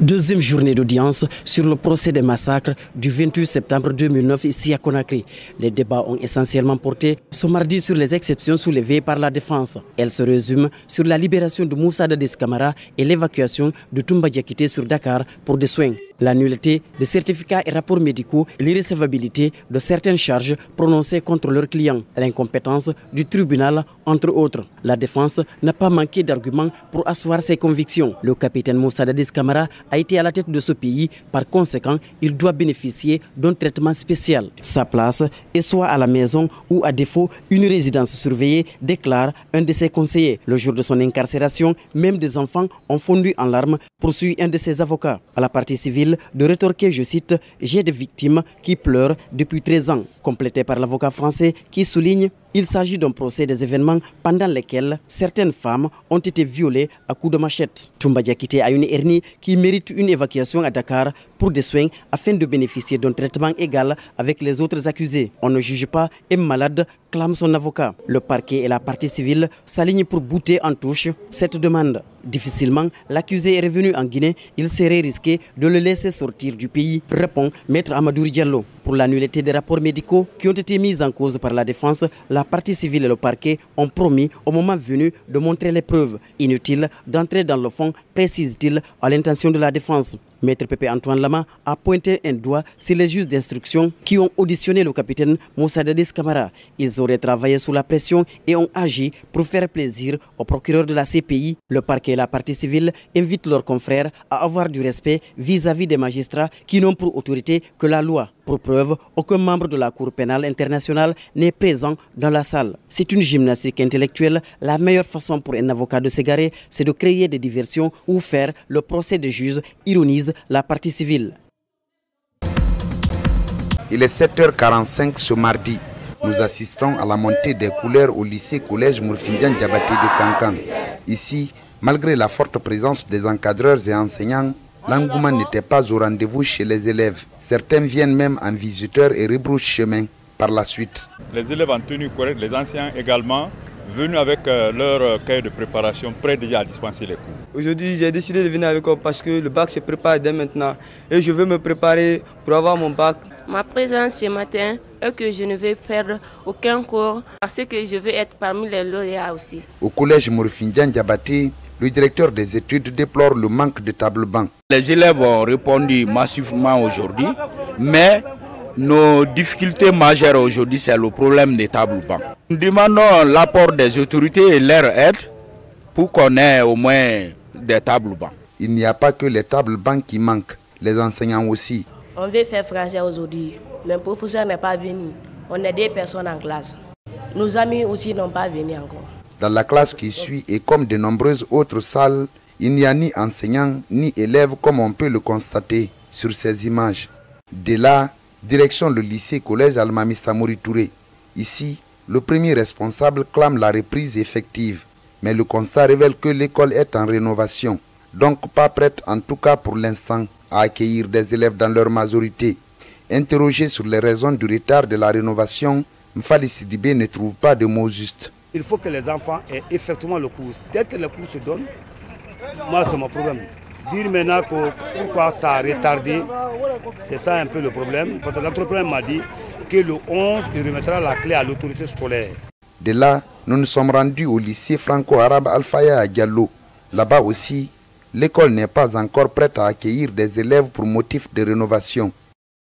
Deuxième journée d'audience sur le procès des massacres du 28 septembre 2009 ici à Conakry. Les débats ont essentiellement porté ce mardi sur les exceptions soulevées par la défense. Elles se résument sur la libération de Moussa Dadis Camara et l'évacuation de Toumba Diakité sur Dakar pour des soins. La nullité des certificats et rapports médicaux et l'irrécevabilité de certaines charges prononcées contre leurs clients. L'incompétence du tribunal, entre autres. La défense n'a pas manqué d'arguments pour asseoir ses convictions. Le capitaine Moussa Dadis Camara a été à la tête de ce pays. Par conséquent, il doit bénéficier d'un traitement spécial. Sa place est soit à la maison ou à défaut une résidence surveillée, déclare un de ses conseillers. Le jour de son incarcération, même des enfants ont fondu en larmes, poursuit un de ses avocats. À la partie civile, de rétorquer, je cite, « J'ai des victimes qui pleurent depuis 13 ans », complété par l'avocat français qui souligne il s'agit d'un procès des événements pendant lesquels certaines femmes ont été violées à coups de machette. Toumba Diakité a une hernie qui mérite une évacuation à Dakar pour des soins afin de bénéficier d'un traitement égal avec les autres accusés. On ne juge pas un malade, clame son avocat. Le parquet et la partie civile s'alignent pour bouter en touche cette demande. Difficilement, l'accusé est revenu en Guinée. Il serait risqué de le laisser sortir du pays, répond Maître Amadou Diallo. Pour la nullité des rapports médicaux qui ont été mis en cause par la défense, la partie civile et le parquet ont promis au moment venu de montrer les preuves. Inutile d'entrer dans le fond, précise-t-il à l'intention de la défense. Maître Pépé Antoine Lama a pointé un doigt sur les juges d'instruction qui ont auditionné le capitaine Moussa Dadis Camara. Ils auraient travaillé sous la pression et ont agi pour faire plaisir au procureur de la CPI. Le parquet et la partie civile invitent leurs confrères à avoir du respect vis-à-vis des magistrats qui n'ont pour autorité que la loi. Pour preuve, aucun membre de la Cour pénale internationale n'est présent dans la salle. C'est une gymnastique intellectuelle. La meilleure façon pour un avocat de s'égarer, c'est de créer des diversions ou faire le procès des juges, ironise la partie civile. Il est 7h45 ce mardi. Nous assistons à la montée des couleurs au lycée-collège Mourfindian Diabaté de Kankan. Ici, malgré la forte présence des encadreurs et enseignants, l'engouement n'était pas au rendez-vous chez les élèves. Certains viennent même en visiteur et rebroussent chemin par la suite. Les élèves en tenue correcte, les anciens également, venus avec leur cahier de préparation, prêts déjà à dispenser les cours. Aujourd'hui, j'ai décidé de venir à l'école parce que le bac se prépare dès maintenant et je veux me préparer pour avoir mon bac. Ma présence ce matin est que je ne vais perdre aucun cours parce que je veux être parmi les lauréats aussi. Au collège Mourfindian Diabaté, le directeur des études déplore le manque de tables-bancs. Les élèves ont répondu massivement aujourd'hui, mais nos difficultés majeures aujourd'hui, c'est le problème des tables-bancs. Nous demandons l'apport des autorités et leur aide pour qu'on ait au moins des tables-bancs. Il n'y a pas que les tables-bancs qui manquent, les enseignants aussi. On veut faire français aujourd'hui, mais le professeur n'est pas venu. On est 2 personnes en classe. Nos amis aussi n'ont pas venu encore. Dans la classe qui suit et comme de nombreuses autres salles, il n'y a ni enseignants ni élèves comme on peut le constater sur ces images. De là, direction le lycée-collège Almami Samouri Touré. Ici, le premier responsable clame la reprise effective. Mais le constat révèle que l'école est en rénovation, donc pas prête en tout cas pour l'instant à accueillir des élèves dans leur majorité. Interrogé sur les raisons du retard de la rénovation, Mfali Sidibé ne trouve pas de mots justes. Il faut que les enfants aient effectivement le cours. Dès que le cours se donne, moi c'est mon problème. Dire maintenant pourquoi ça a retardé, c'est ça un peu le problème. Parce que l'entrepreneur m'a dit que le 11, il remettra la clé à l'autorité scolaire. De là, nous nous sommes rendus au lycée franco-arabe Alfaya à Diallo. Là-bas aussi, l'école n'est pas encore prête à accueillir des élèves pour motif de rénovation.